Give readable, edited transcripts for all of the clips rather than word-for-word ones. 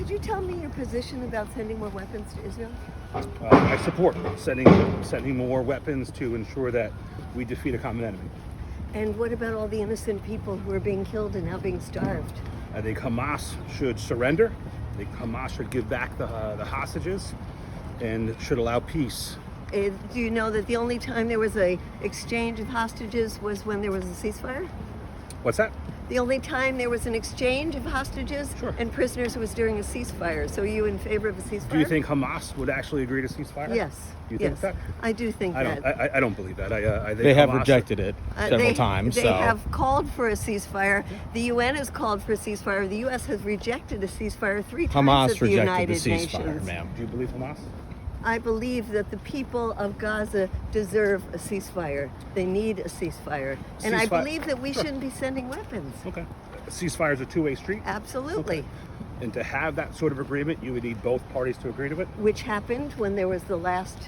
Could you tell me your position about sending more weapons to Israel? I support sending more weapons to ensure that we defeat a common enemy. And what about all the innocent people who are being killed and now being starved? I think Hamas should surrender. I think Hamas should give back the hostages and should allow peace. Do you know that the only time there was a exchange of hostages was when there was a ceasefire? What's that? The only time there was an exchange of hostages and prisoners was during a ceasefire. So are you in favor of a ceasefire? Do you think Hamas would actually agree to ceasefire? Yes. You yes. think that? I do think that. I don't believe that. I think they have Hamas rejected it several times. They have called for a ceasefire. The UN has called for a ceasefire. The U.S. has rejected a ceasefire 3 times Hamas at the rejected United the ceasefire, Nations. ma'am. Do you believe Hamas? I believe that the people of Gaza deserve a ceasefire. They need a ceasefire. And I believe that we shouldn't be sending weapons. Okay. A ceasefire is a two-way street? Absolutely. Okay. And to have that sort of agreement, you would need both parties to agree to it? Which happened when there was the last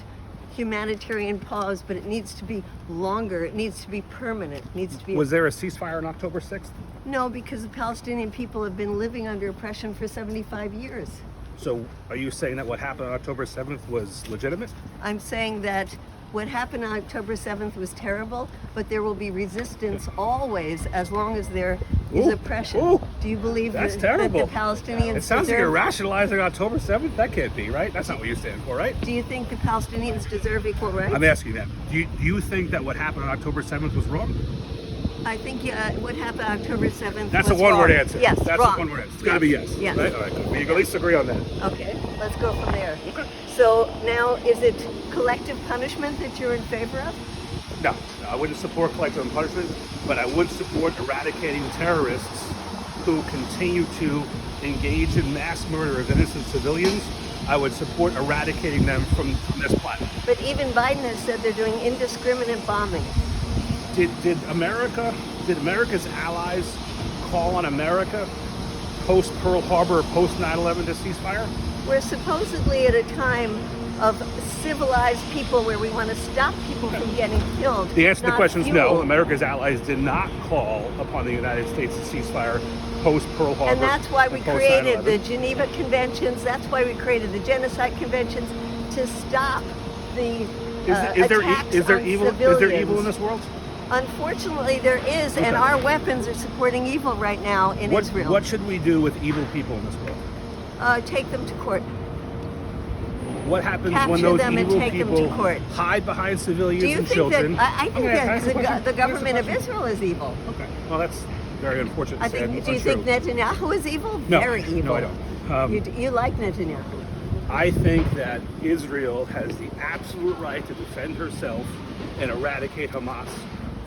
humanitarian pause, but it needs to be longer. It needs to be permanent. It needs to be. Was there a ceasefire on October 6th? No, because the Palestinian people have been living under oppression for 75 years. So are you saying that what happened on October 7th was legitimate? I'm saying that what happened on October 7th was terrible, but there will be resistance always as long as there is oppression. Do you believe that the Palestinians It sounds like deserve... you're rationalizing October 7th? That can't be, right? That's not what you stand for, right? Do you think the Palestinians deserve equal rights? I'm asking that. Do you think that what happened on October 7th was wrong? I think what happened on October 7th That's was a one-word wrong. answer. Yes, That's wrong. a one-word answer. It's got to be yes. Yes. Right? All right, good. We can at least agree on that. Okay, let's go from there. Okay. So now, is it collective punishment that you're in favor of? No, I wouldn't support collective punishment, but I would support eradicating terrorists who continue to engage in mass murder of innocent civilians. I would support eradicating them from this planet. But even Biden has said they're doing indiscriminate bombing. Did America's allies call on America post Pearl Harbor or post 9/11 to ceasefire? We're supposedly at a time of civilized people where we want to stop people from getting killed. The answer to the question is no. fuel. America's allies did not call upon the United States to ceasefire post Pearl Harbor. And that's why we and post created 9/11. the Geneva Conventions. That's why we created the Genocide Conventions to stop the attacks is there on evil? civilians. Is there evil in this world? Unfortunately, there is, and our weapons are supporting evil right now in Israel. What should we do with evil people in this world? Take them to court. What happens Capture when those them and evil take them people to court. hide behind civilians Do you and think children? that? I think that the government of Israel. Israel is evil. Okay, well that's very unfortunate. I to say, think. Do you untrue. think Netanyahu is evil? No, Very evil. no, I don't. You like Netanyahu? I think that Israel has the absolute right to defend herself and eradicate Hamas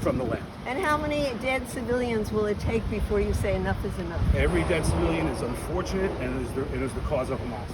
from the land. And how many dead civilians will it take before you say enough is enough? Every dead civilian is unfortunate and is the cause of Hamas.